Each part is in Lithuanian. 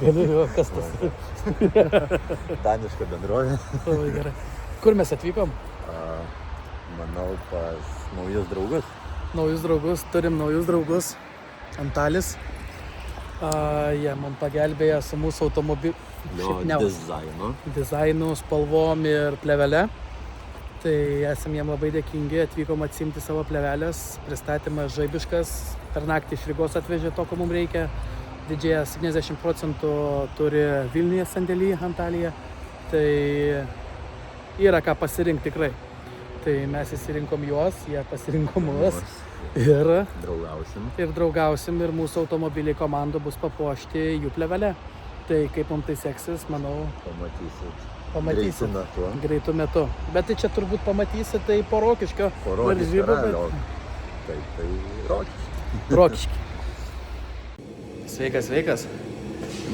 Galiu, kas tas? Daniška bendrovė. Labai gerai. Kur mes atvykom? Manau, pas naujus draugus. Naujus draugus, turim naujus draugus. Antalis. Jie man pagelbėja su mūsų automobiliu. Dizainu, spalvom ir plėvele. Tai esam jiem labai dėkingi, atvykom atsimti savo plėvelės. Pristatymas žaibiškas, per naktį iš Rygos atvežė to, ko mums reikia. Didžiąją 70% turi Vilniuje sandėly Antalija. Tai yra ką pasirinkti tikrai. Tai mes įsirinkom juos, jie pasirinko mus. Ir draugausim ir mūsų automobiliai komandų bus papuošti jų plėvelę. Tai kaip mums tai seksis, manau, pamatysit greitų metu. Bet tai čia turbūt pamatysit tai po Rokiškio varžybų. Tai Rokiškį. Sveikas.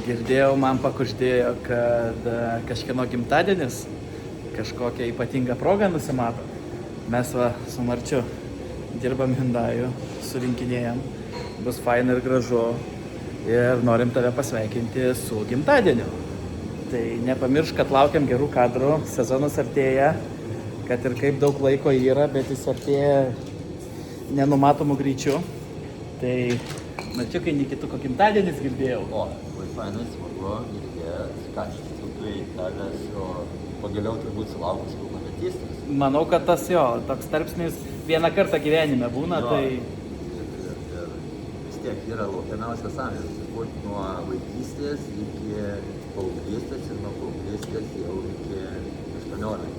Girdėjau, man pakuždėjo, kad kažkieno gimtadienis, kažkokia ypatinga proga nusimato. Mes su Marčiu dirbam Hyundai'u, surinkinėjam, bus faina ir gražu ir norim tave pasveikinti su gimtadieniu. Tai nepamiršk, kad laukiam gerų kadrų, sezonas artėja, kad ir kaip daug laiko yra, bet jis artėja nenumatomų greičių. Tai Marčiukai, Nikituko gimtadienis girdėjau. Labai fainai, smagu girdėti, ką iš tiesų tu įtavęs, o pagaliau turbūt sulaukus pilnametystės. Manau, kad tas toks tarpsnis vieną kartą gyvenime būna, tai... Ir vis tiek yra laukiamiausias amžius, turbūt nuo vaikystės iki paauglystės ir nuo paauglystės jau iki 18.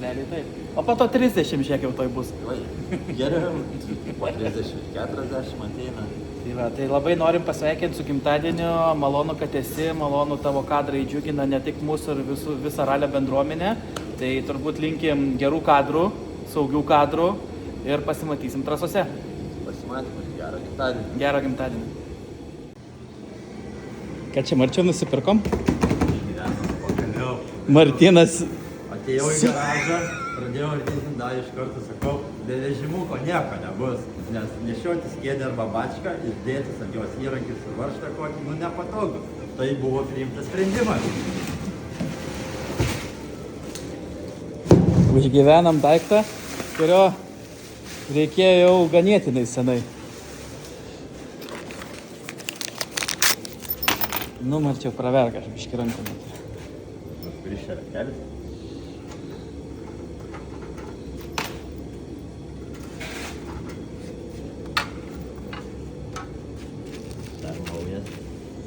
Realiai taip. O po to 30 žiūrėk jau toj bus. Geriau, po 30-40 ateina. Tai labai norim pasveikinti su gimtadieniu, malonu, kad esi, malonu tavo kadrai džiugina ne tik mūsų ir visą ralio bendruomenę. Tai turbūt linkim gerų kadrų, saugių kadrų ir pasimatysim trasose. Pasimatysim, gerą gimtadienį. Ką čia Marčiu nusipirkom? Martynas. Atėjau į garažą, pradėjau ardyti Hyundai, iš karto sakau, be vežimuko nieko nebus, nes nešiotis kėdę arba bačką, išdėtis ant jos įrankius ir varžtą kokį, nepatogu. Tai buvo priimtas sprendimas. Užgyvenam daiktą, kurio reikėjo jau ganėtinai senai. Marčiau, praverk, aš biškį ranką matau. Kuris čia raktelis?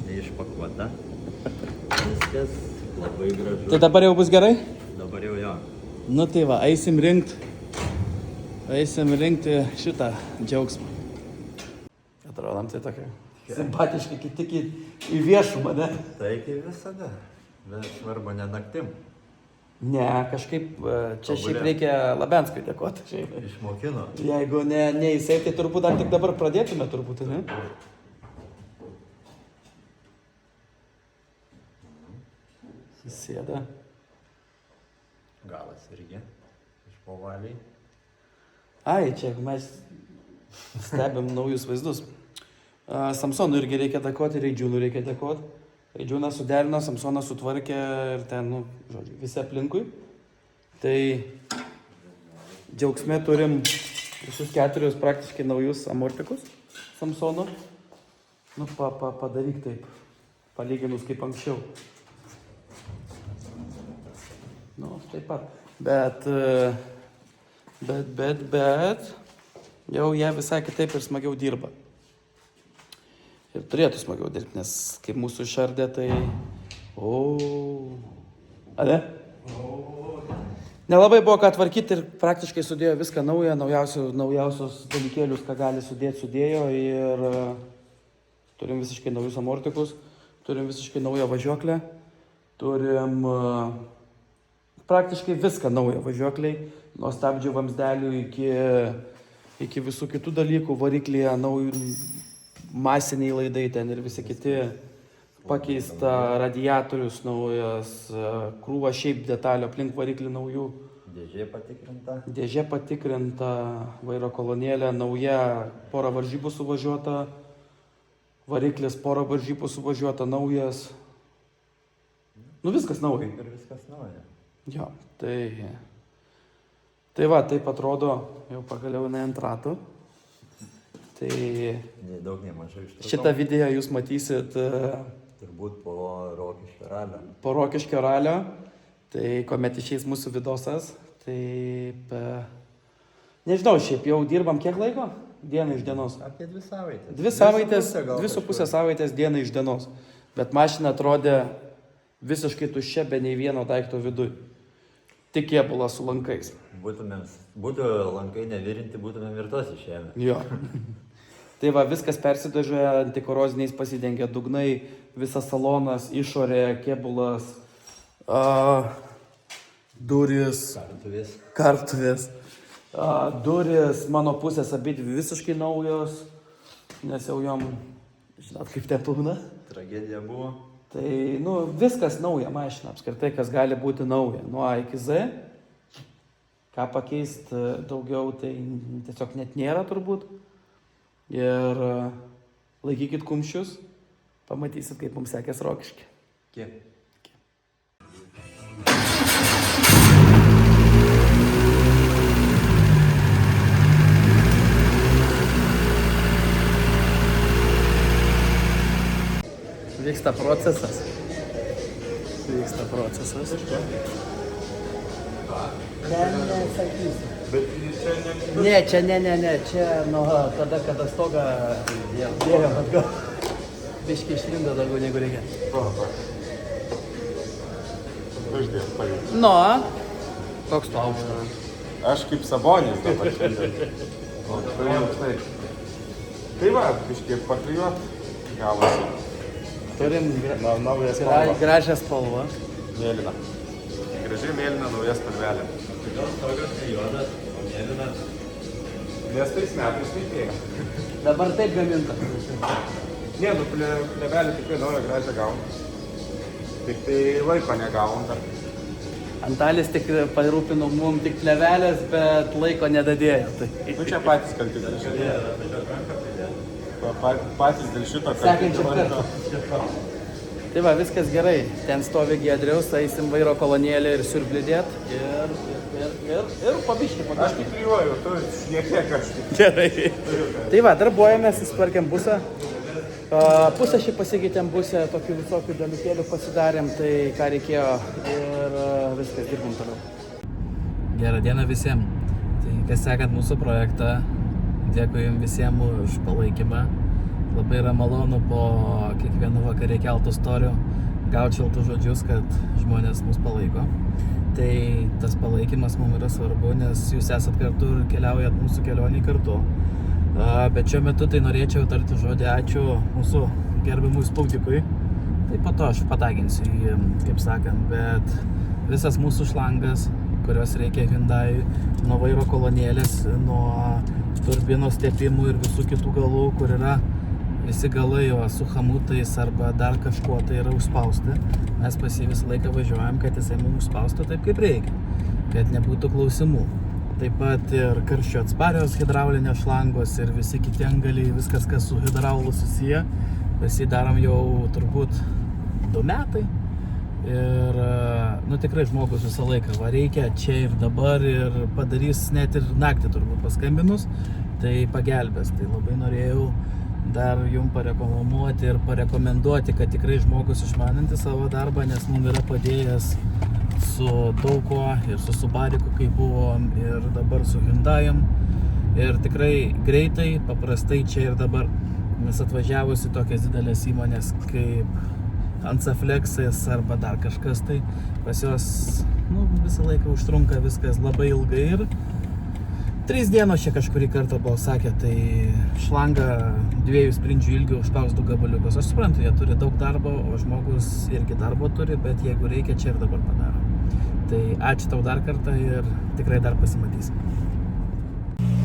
Neišpakuota. Viskas labai gražu. Tai dabar jau bus gerai? Dabar jau jo. Tai va, eisim rinkti šitą džiaugsmą. Atrodom tai tokia simpatiškai tik į viešumą, ne? Tai kaip visada, bet svarbu ne naktim. Ne, kažkaip čia šiaip reikia Labenskui dėkoti. Išmokino. Jeigu ne jisai, tai turbūt dar tik dabar pradėtume turbūt, ne? Susėda. Galas irgi iš povaliai. Čia mes stebim naujus vaizdus. Samsonui irgi reikia dėkoti, Reidžiūnui reikia dėkoti. Reidžiūnas suderino, Samsonas sutvarkė ir ten, visi aplinkui. Tai džiaugsme turim visus 4 praktiškai naujus amortikus Samsono. Padaryk taip, palyginus kaip anksčiau. Taip pat. Bet jau jie visai kitaip ir smagiau dirba. Ir turėtų smagiau dirbti, nes kaip mūsų išardė, tai... Ale? Nelabai buvo ką tvarkyti ir praktiškai sudėjo viską naują, naujausios dalykėlius, ką gali sudėjo ir turim visiškai naujus amortikus, turim visiškai naują važiuoklę, turim praktiškai viską naują važiuokliai, nuo stabdžių vamzdelių iki visų kitų dalykų, variklyje masiniai laidai ten ir visi kiti, pakeista radiatorius naujas, krūva šiaip detalių aplink variklį naujų. Dėžė patikrinta, vairo kolonėlė nauja, porą varžybų suvažiuota, variklis porą varžybų suvažiuota, naujas, Nu viskas nauja. Ir viskas nauja. Jo, tai va, taip atrodo, jau pagaliau jinai ant ratų. Tai Nei daug, nei mažai ištraukau. šitą video jūs matysit Turbūt po Rokiškio ralio. po Rokiškio ralio, tai kuomet išeis mūsų vidosas, tai nežinau, šiaip jau dirbam kiek laiko? Dieną iš dienos. Apie 2 savaitės. 2 savaitės, 2,5 2,5 savaitės dieną iš dienos. Bet mašina atrodė visiškai tuščia, be nei vieno daikto viduj. Tik kėbulas su lankais. Būtų lankai nevirinti, būtumėm ir tos išėmę. Jo. Tai va, viskas persidažė, antikoroziniais pasidengia dugnai, visas salonas, išorė, kėbulas, durys, kartuvės. Durys, mano pusės abidvi visiškai naujos, nes jau jom, žinot, kaip ten tūna. Tragedija buvo. Tai, viskas nauja mašina, apskritai, kas gali būti nauja. Nuo A iki Z. Ką pakeisti daugiau, tai tiesiog net nėra turbūt. Ir laikykit kumščius, pamatysit, kaip mums sekės Rokišky. Kiek? Vyksta procesas. Nesakysiu. Čia ne. Čia nuo tada, kada stogą dėjom atgal. Biškai išlindo daugiau negu reikia. Uždės pajūs. Koks tu aukštas? Aš kaip Sabonis dabar šiandien. Aukštai. Tai va, biškai paklijuot gavosi. Turim Nauja spalva. gražią spalvą. Mėlyna. Gražiai mėlyna nauja spalvelė. Kodėl stogas ne juodas, o mėlynas? Nes tais metais reikėjo. Dabar taip gaminta. Ne, plevelį tikrai naują gražią gavom. Tik tai laiko negavom dar. Antalis tik parūpino mum tik plevelės, bet laiko nedadėjo. Tai. Čia patys kalti dėl šito. Patys dėl šito Sekančią kartą. Tai va, viskas gerai. Ten stovi Giedriaus, eisim vairo kolonėlį ir siurblidėt. Ir pabiškį. Aš tik klijuoju, tu šnekėk aš tik. Gerai. Tai va, darbuojamės, įsitvarkėm busą. Pusę šį pasikeitėm busę, tokių visokių dalykėlių pasidarėm, tai ką reikėjo ir viskas, dirbom toliau. Gerą dieną visiems. Tai kas sekant mūsų projektą, dėkui jums visiems už palaikymą. Labai yra malonu po kiekvieno vakarė keltų storių gauti šiltus žodžius, kad žmonės mus palaiko. Tai tas palaikymas mums yra svarbu, nes jūs esat kartu ir keliaujat mūsų kelionį kartu. Bet šiuo metu tai norėčiau tarti žodį ačiū mūsų gerbimui spaudikui. Tai po to aš pataginsiu jį, kaip sakant, bet visas mūsų šlangas, kurios reikia Hyundai, nuo vairo kolonėlės, nuo turbinos tepimų ir visų kitų galų, kur yra visi galai jo su hamutais arba dar kažkuo tai yra užspausti. Mes pas jį visą laiką važiuojam, kad jisai mums užspaustų taip, kaip reikia, kad nebūtų klausimų. Taip pat ir karščio atsparios hidraulinės šlangos ir visi kiti angaliai, viskas, kas su hidraulu susiję. Pas jį darom jau turbūt 2 metai. Ir, tikrai žmogus visą laiką va reikia čia ir dabar ir padarys net ir naktį turbūt paskambinus, tai pagelbės. Tai labai norėjau dar jums parekomenduoti ir parekomenduoti, kad tikrai žmogus išmanantis savo darbą, nes mums yra padėjęs su daug ko ir su Subariku, kai buvom, ir dabar su Hyundai'm. Ir tikrai greitai, paprastai čia ir dabar, nes atvažiavusi tokias didelės įmonės kaip Ansaflexas arba dar kažkas, tai pas jos visą laiką užtrunka viskas labai ilgai ir 3 dienos čia kažkurį kartą buvo sakę, tai šlanga 2 sprindžių ilgio užspaus 2 gabaliukus. Aš suprantu, jie turi daug darbo, o žmogus irgi darbo turi, bet jeigu reikia, čia ir dabar padaro. Tai ačiū tau dar kartą ir tikrai dar pasimatysim.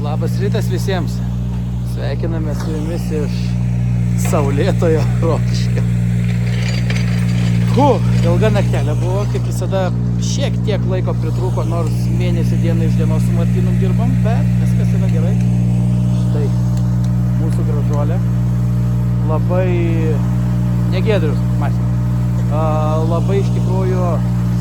Labas rytas visiems. Sveikiname su jumis iš saulėtojo Rokiškio. Ilga naktelė buvo, kaip visada šiek tiek laiko pritrūko, nors mėnesį dieną iš dienos su Martynum dirbam, bet viskas yra gerai. Štai mūsų gražuolė. Labai negėdrius mašina. Labai iš tikrųjų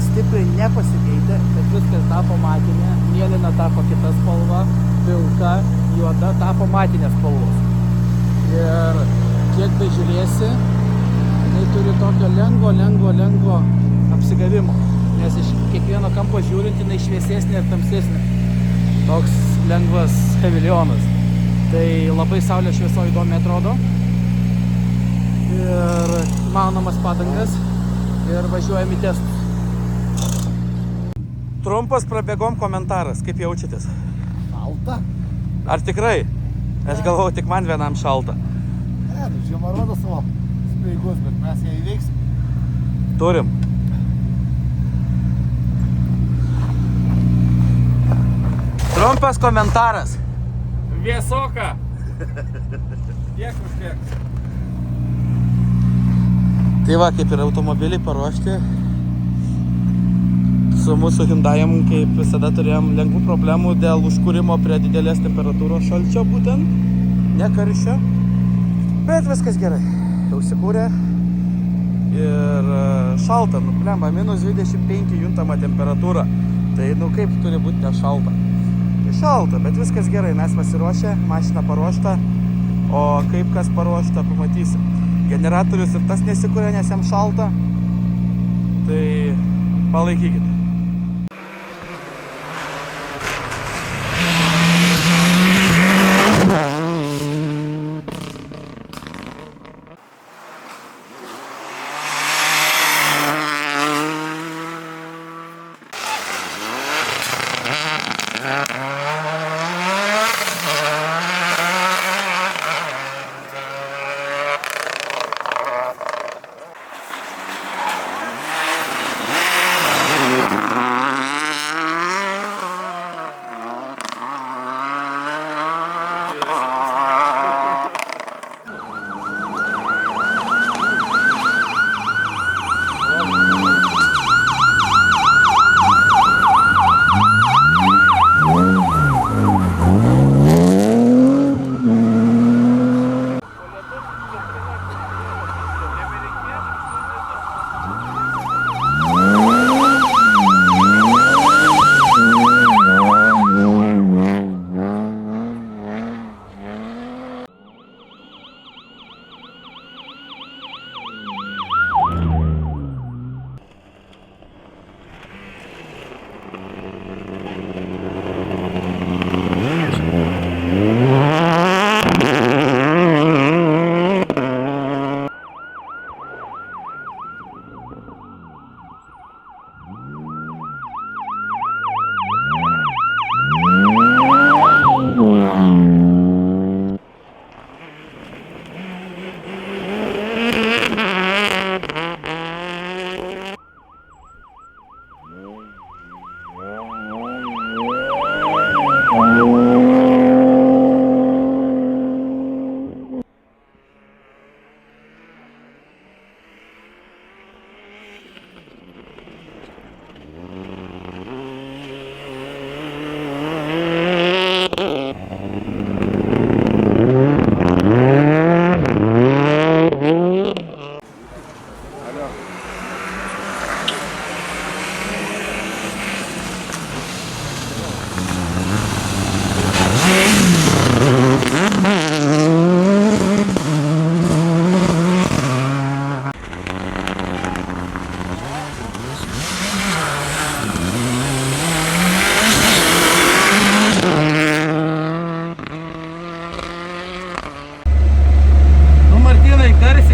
stipriai nepasikeitė, bet viskas tapo matinė, mėlyna tapo kita spalva, pilka, juoda tapo matinės spalvos. Ir kiek bežiūrėsi, jinai turi tokio lengvo apsigavimo, nes iš kiekvieno kampo žiūrint jinai šviesesnė ir tamsesnė. Toks lengvas paviljonas. Tai labai saulės švieso įdomiai atrodo. Ir maunamas padangas ir važiuojam į testus. Trumpas prabėgom komentaras, kaip jaučiatės? Šalta? Ar tikrai? Aš galvoju, tik man vienam šalta. Ne, žiema rodo savo speigus, bet mes ją įveiksim. Turim. Trumpas komentaras. Vėsoka. Tiek už tiek. Tai va, kaip ir automobiliai paruošti. Su mūsų Hyundai'm, kaip visada, turėjom lengvų problemų dėl užkūrimo prie didelės temperatūros šalčio būtent, ne karščio. Bet viskas gerai. Jau užsikūrė ir šalta, blemba, minus 25 juntama temperatūra. Tai kaip turi būti nešalta? Tai šalta, bet viskas gerai, mes pasiruošę, mašina paruošta, o kaip kas paruošta, pamatysim. Generatorius ir tas nesikūrė, nes jam šalta, tai palaikykite.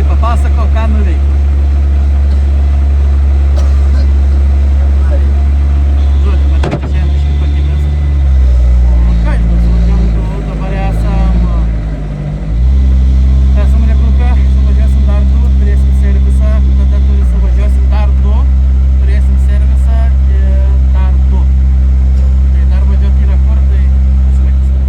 Papasakok, ką nuveikti. Žodžiu, matyti šiandien biškį pakimės. O ką žinau, su dabar esam Rebrūke, suvažiuosim dar 2, turėsim servisą, tada suvažiuosim dar 2, turėsim servisą ir dar 2. Tai dar važiuoti yra kur, tai pasimatysim.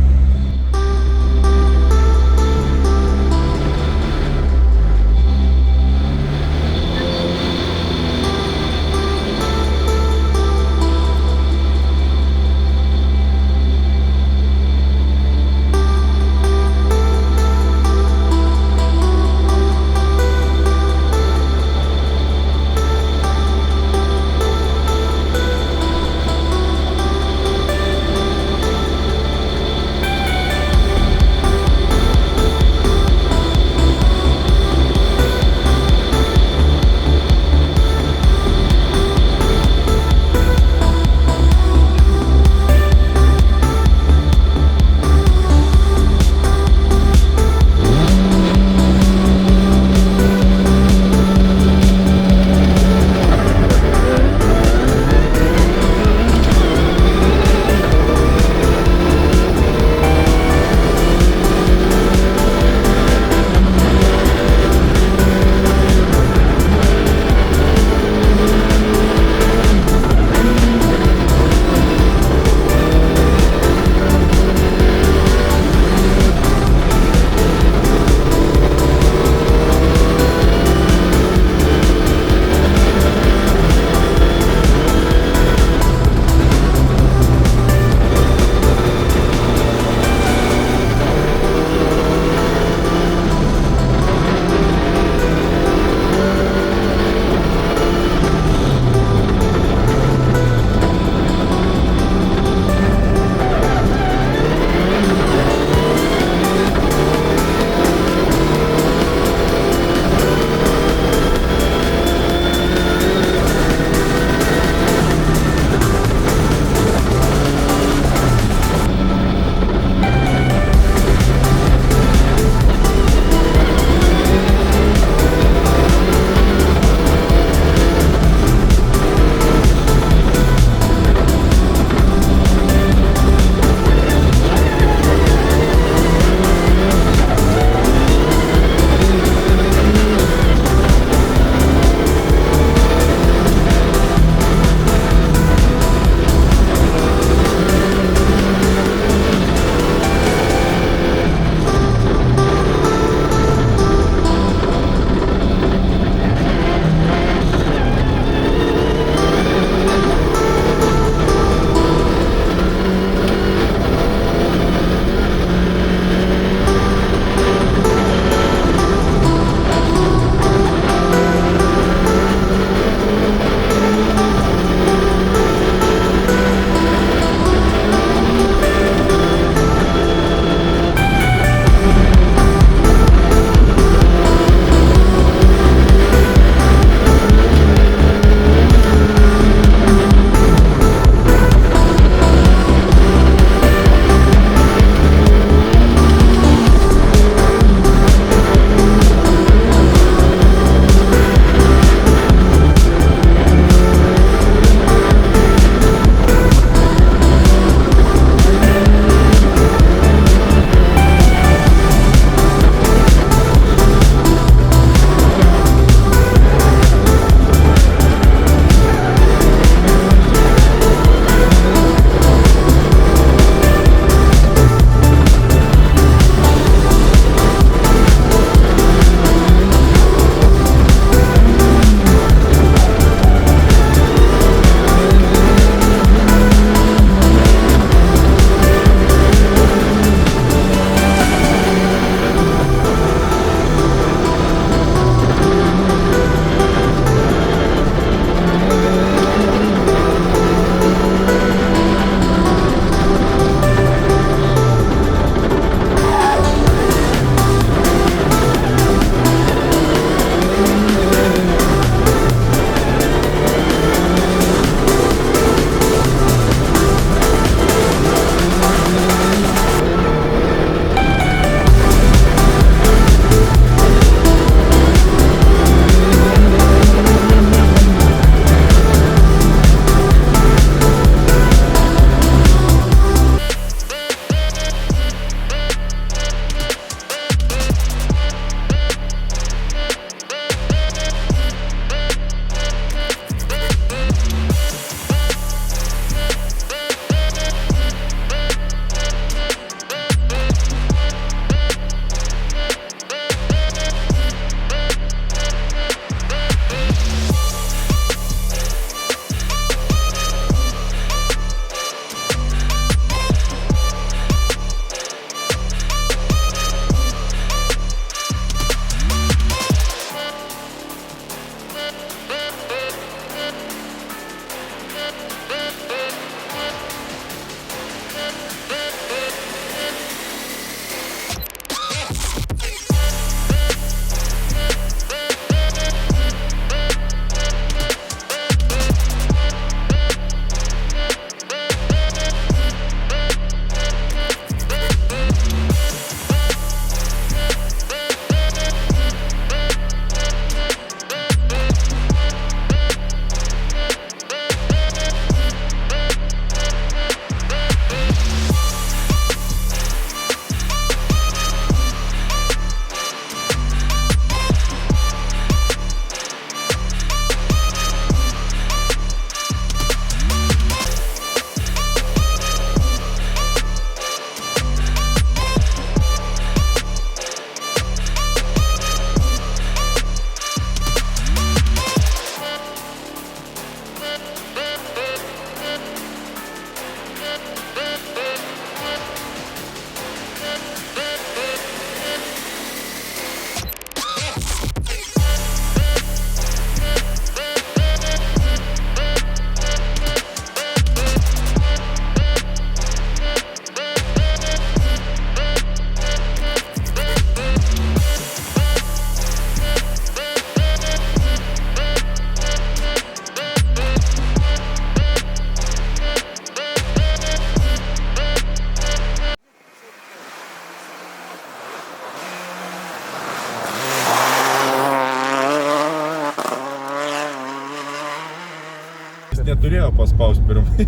neturėjo paspaust pirmai.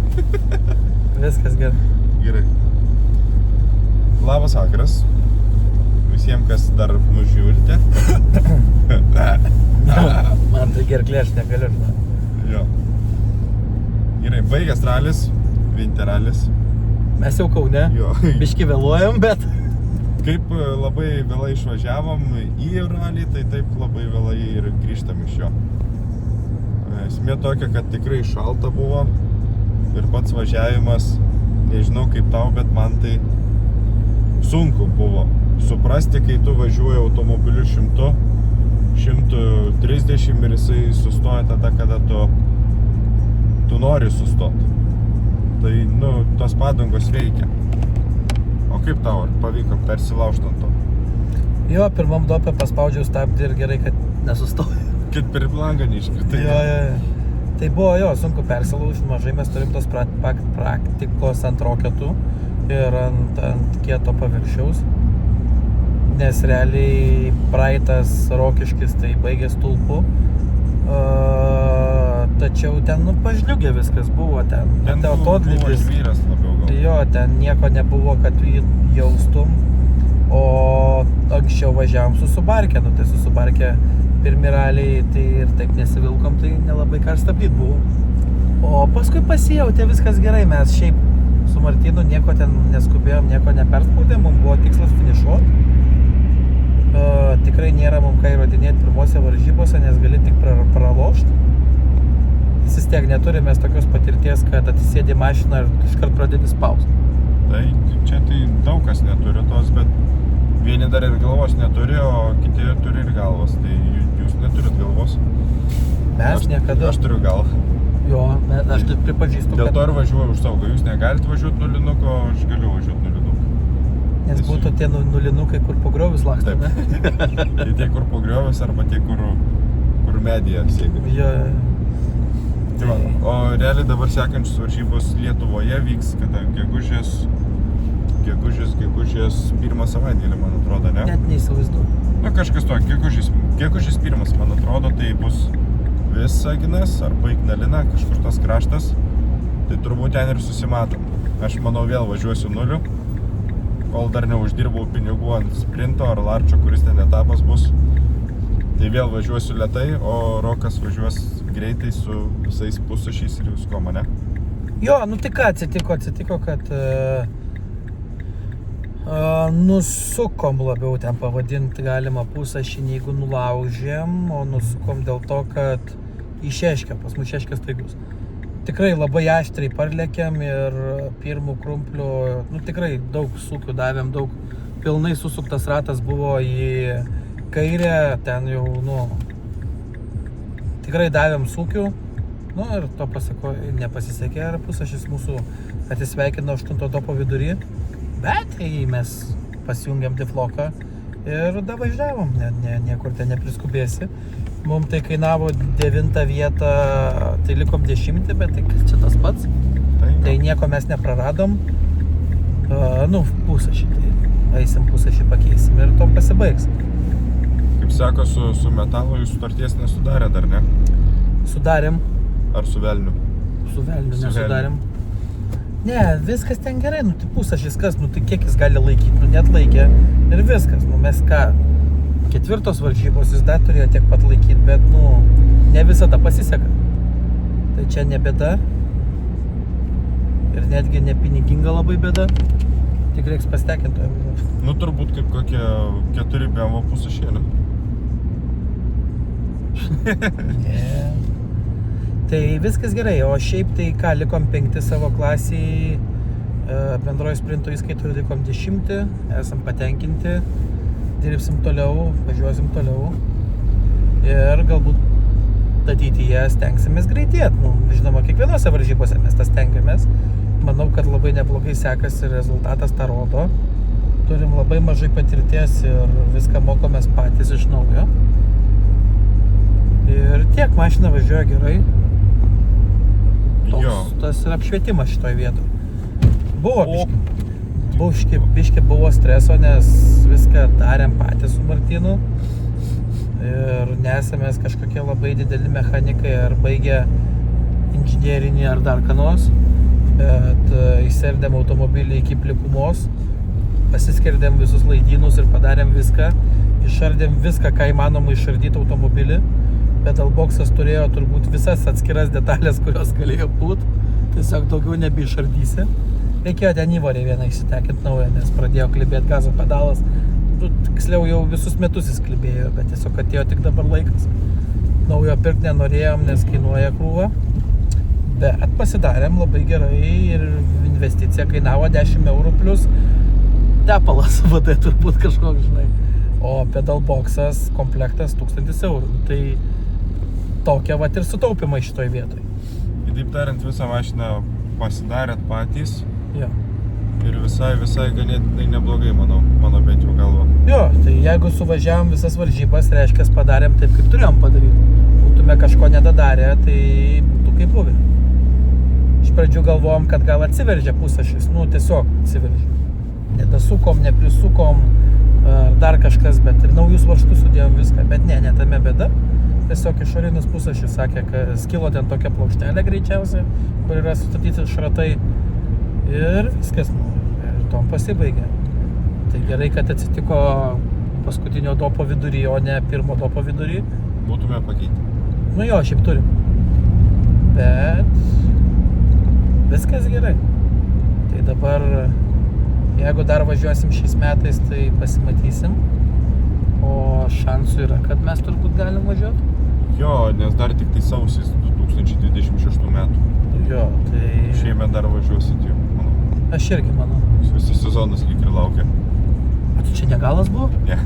Viskas gerai. Gerai. Labas vakaras. Visiems, kas dar nužiūrite. Man tai gerklė, aš negaliu. Jo. Gerai, baigęs ralis. Winter ralis. Mes jau Kaune. Jo. Biški vėluojam, bet... Kaip labai vėlai išvažiavom į ralį, tai taip labai vėlai ir grįžtam iš jo. Esmė tokia, kad tikrai šalta buvo ir pats važiavimas, nežinau kaip tau, bet man tai sunku buvo suprasti, kai tu važiuoji automobiliu 100, 130 ir jisai sustoja tada, kada tu nori sustoti. Tai, tos padangos veikia. O kaip tau, ar pavyko persilaužti ant to? Jo, pirmam dopę paspaudžiau stabdį ir gerai, kad nesustoju. Kad per langą neiškritai. Jo. Tai buvo sunku persilaužti, mažai mes turim tos praktikos ant roketų ir ant kieto paviršiaus. Nes realiai praeitas Rokiškis tai baigė stulpų. Tačiau ten, pažliugė viskas buvo ten. Ten buvo žvyras labiau gal. Jo, ten nieko nebuvo, kad tu jį jaustum. O anksčiau važiavom su Subarke, tai su Subarke pirmi raliai, tai ir taip nesivilkom, tai nelabai ką stabdyt buvo. O paskui pasijautė viskas gerai, mes šiaip su Martynu nieko ten neskubėjom, nieko neperspaudėm, mums buvo tikslas finišuot. Tikrai nėra mums ką įrodinėti pirmose varžybose, nes gali tik pralošt. Vis tiek neturime tokios patirties, kad atsisėdi mašiną ir iškart pradedi spaust. Tai čia tai daug kas neturi tos, bet vieni dar ir galvos neturi, o kiti turi ir galvos. Tai jūs neturit galvos. Mes niekada. Aš turiu galvą. Jo, aš tai pripažįstu, Dėl to ir važiuoju už saugą. Jūs negalite važiuoti nulinuko, aš galiu važiuoti nulinuko. Nes būtų tie nulinukai, kur po griovius laksto, ne? Tai tie, kur po griovius, arba tie, kur medyje sėdi. Jo. Tai va, o realiai dabar sekančios varžybos Lietuvoje vyks, kada gegužės pirmą savaitgalį, man atrodo, ne? Net neįsivaizduoju. Kažkas to, gegužės pirmas, man atrodo, tai bus Visaginas arba Ignalina, kažkur tas kraštas. Tai turbūt ten ir susimatom. Aš manau vėl važiuosiu nuliu, kol dar neuždirbau pinigų ant sprinto ar larčio, kuris ten etapas bus. Tai vėl važiuosiu lėtai, o Rokas važiuos greitai su visais pusašiais ir visko mane. Jo, tai ką atsitiko, kad nusukom labiau ten pavadinti galima pusašinį, jeigu nulaužėm, o nusukom dėl to, kad į Šeškę, pas mus Šeškės staigus. Tikrai labai aštriai parlėkėm ir pirmų krumplių, tikrai daug sūkių davėm, daug pilnai susuktas ratas buvo į kairę, ten jau, tikrai davėm sūkių, ir to nepasisekė ir pusašis mūsų atsisveikino 8 topo vidury, bet mes pasijungėm difloką ir davažiavom, niekur ten nepriskubėsi. Mums tai kainavo 9 vietą, tai likom 10, bet tai čia tas pats. Tai nieko mes nepraradom. Pusašį, tai eisim pusašį pakeisim ir tom pasibaigs. Kaip sako, su metalu jūs sutarties nesudarė dar, ne? Sudarėm. Ar su velniu? Su velniu nesudarėm. Ne, viskas ten gerai, tai pusašis kas, tai kiek jis gali laikyti, net laikė ir viskas, mes ką. Ketvirtos varžybos jis dar turėjo tiek pat laikyti, bet, ne visada pasiseka. Tai čia ne bėda. Ir netgi ne piniginga labai bėda. Tik reiks pastekinti. Turbūt kaip kokie 4 BMW pusašėlė. Ne. Tai viskas gerai, o šiaip tai ką, likom 5 savo klasiai, bendrojo sprinto įskaito likom 10, esam patenkinti. Dirbsim toliau, važiuosim toliau ir galbūt ateityje stengsimės greitėti. Žinoma, kiekvienose varžybose mes tas stengiamės. Manau, kad labai neblogai sekasi ir rezultatas tą rodo. Turim labai mažai patirties ir viską mokomės patys iš naujo. Ir tiek, mašina važiuoja gerai. Tas yra apšvietimas šitoj vietoj. Buvo biški buvo streso, nes viską darėm patys su Martynu ir nesamės kažkokie labai dideli mechanikai ar baigę inžinierinį ar dar ką nors, bet įserdėm automobilį iki plikumos, pasiskerdėm visus laidynus ir padarėm viską, išardėm viską, ką įmanoma išardyti automobilį. Pedalboxas turėjo turbūt visas atskiras detalės, kurios galėjo būti, tiesiog daugiau nebeišardysi. Reikėjo ten įvorį vieną įsitekinti naują, nes pradėjo klibėti gazo pedalas. Tiksliau jau visus metus jis klibėjo, bet tiesiog atėjo tik dabar laikas. Naujo pirkti nenorėjom, nes kainuoja krūvą. Bet pasidarėm labai gerai ir investicija kainavo 10 eurų plus tepalas VD turbūt kažkoks, žinai. O pedalboxas komplektas 1000 eurų. Tai tokia vat ir sutaupimai šitoj vietoj. Kitaip tariant, visą mašiną pasidarėt patys. Jo. Ir visai ganėtinai neblogai, mano bent jau galva. Jo, tai jeigu suvažiavom visas varžybas, reiškia, padarėm taip, kaip turėjom padaryti. Būtume kažko nedadarę, tai būtų kaip buvę. Iš pradžių galvojom, kad gal atsiveržė pusašis, tiesiog atsiveržė. Nedasukom, neprisukom, ar dar kažkas, bet ir naujus varžtus sudėjom viską, bet ne tame bėda. Tiesiog išorinis pusašis sakė, kad skilo ten tokia plokštelė greičiausiai, kur yra sustatyti šratai. Ir viskas, ir tom pasibaigė. Tai gerai, kad atsitiko paskutinio dopo vidury, o ne pirmo dopo vidury. Būtume pakeitę. Jo, šiaip turim. Bet viskas gerai. Tai dabar, jeigu dar važiuosim šiais metais, tai pasimatysim. O šansų yra, kad mes turbūt galim važiuoti. Jo, nes dar tik tai sausis 2026 metų. Jo, tai... Šiemet dar važiuosit jau, manau. Aš irgi manau. Visas sezonas lyg ir laukia. O tu čia negalas buvo? Ne.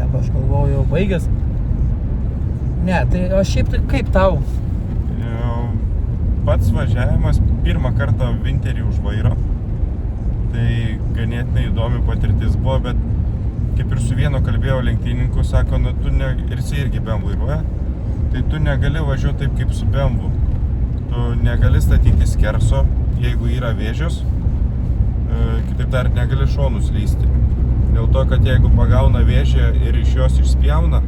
Aš galvoju, jau baigęs. Ne, tai o šiaip tai kaip tau? Pats važiavimas pirmą kartą vinterį už vairo. Tai ganėtinai įdomi patirtis buvo, bet kaip ir su vienu kalbėjau lenktyninku, sako, tu ir jis irgi BMW vairuoja, tai tu negali važiuoti taip kaip su BMW. Tu negali statyti skerso, jeigu yra vėžios, kitaip tariant, negali šonus lysti. Dėl to, kad jeigu pagauna vėžę ir iš jos išspjauna,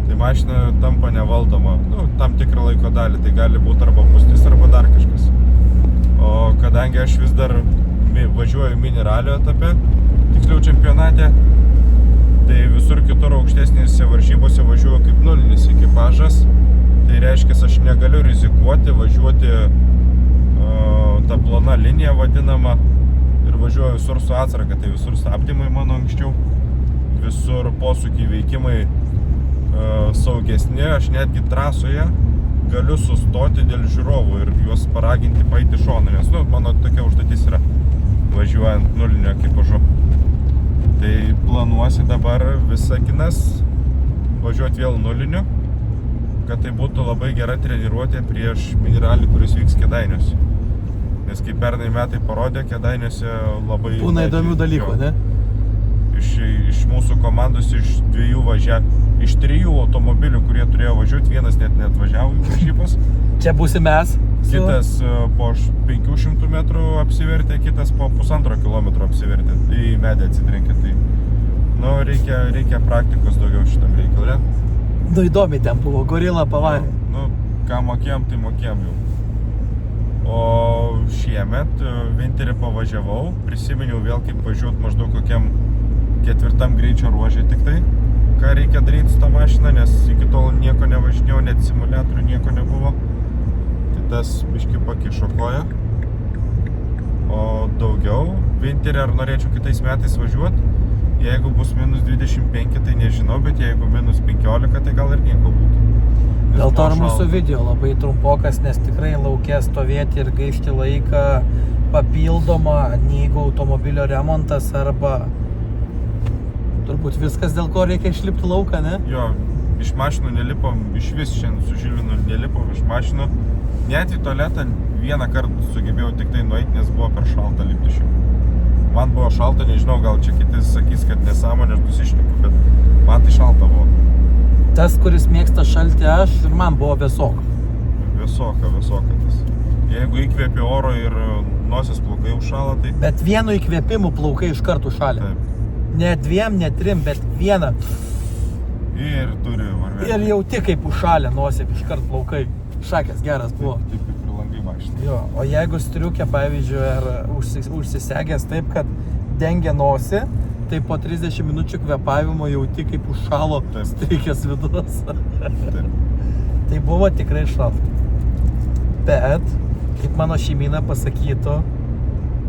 tai mašina tampa nevaldoma, tam tikrą laiko dalį, tai gali būti arba pustis, arba dar kažkas. O kadangi aš vis dar važiuoju mini ralio etape, tiksliau čempionate, tai visur kitur aukštesnėse varžybose važiuoju kaip nulinis ekipažas, tai reiškia, aš negaliu rizikuoti, važiuoti tą plona linija vadinama ir važiuoju visur su atsarga, tai visur stabdymai mano anksčiau, visur posūkiai veikimai saugesni, aš netgi trasoje galiu sustoti dėl žiūrovų ir juos paraginti paeiti šoną, nes mano tokia užduotis yra važiuojant nulinio ekipažu. Tai planuosi dabar Visaginas važiuoti vėl nuliniu, kad tai būtų labai gera treniruotė prieš miniralį, kuris vyks Kėdainiuose. Nes kaip pernai metai parodė, Kėdainiuose labai... Būna įdomių dalykų, ne? Iš mūsų komandos, iš 3 automobilių, kurie turėjo važiuoti, vienas net neatvažiavo į varžybas. Čia būsi mes. Kitas po 500 metrų apsivertė, kitas po 1,5 kilometro apsivertė. Į medį atsitrenkė. Tai, reikia praktikos daugiau šitam reikalė. Įdomiai ten buvo, gorila pavarė. Ką mokėjom, tai mokėjom jau. O šiemet vinterį pavažiavau, prisiminiau vėl kaip važiuoti maždaug kokiam 4 greičio ruožė tik tai, ką reikia daryti su tą mašiną, nes iki tol nieko nevažinėjau, net simuliatorių nieko nebuvo. Tai tas biškį pakišo koją. O daugiau, vinterį ar norėčiau kitais metais važiuoti, jeigu bus minus 25, tai nežinau, bet jeigu minus 15, tai gal ir nieko būtų. Dėl to ir mūsų video labai trumpokas, nes tikrai lauke stovėti ir gaišti laiką papildomą, jeigu automobilio remontas arba turbūt viskas, dėl ko reikia išlipti lauką, ne? Jo, iš mašinų nelipom, iš vis šiandien su Žilvinu nelipom iš mašinų. Net į tualetą vieną kartą sugebėjau tik tai nueiti, nes buvo per šalta lipti šiau. Man buvo šalta, nežinau, gal čia kiti sakys, kad nesąmonė, aš nusišneku, bet man tai šalta buvo. Tas, kuris mėgsta šaltį aš, ir man buvo vėsoka. Vėsoka tas. Jeigu įkvėpi oro ir nosies plaukai užšala, tai... Bet vienu įkvėpimu plaukai iš karto šalia. Taip. Ne 2, ne 3, bet vieną. Ir turi varvėti. Ir jauti kaip užšalia nosė iš karto plaukai. Šakės geras buvo. Taip ir langai mašina. Jo, o jeigu striukė, pavyzdžiui, ar užsisegęs taip, kad dengia nosį, tai po 30 minučių kvėpavimo jauti, kaip užšalo Taip. striukės vidus. Taip. Tai buvo tikrai šalta. Bet, kaip mano šeimyna pasakytų,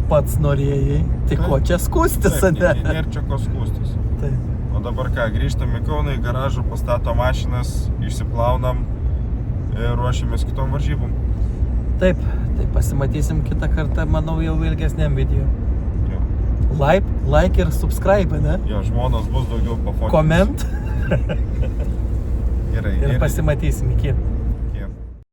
pats norėjai, tai ko čia skūstis, Taip, ne? nėra čia ko skūstis. Taip. O dabar ką, grįžtam į Kauną, į garažą, pastato mašinas, išsiplaunam ir ruošiamės kitom varžybom. Taip, tai pasimatysim kitą kartą, manau, jau ilgesniam video. Jo, Like ir subscribe, ne? jo žmonos bus daugiau pafotkins. Comment Gerai, ir pasimatysim iki.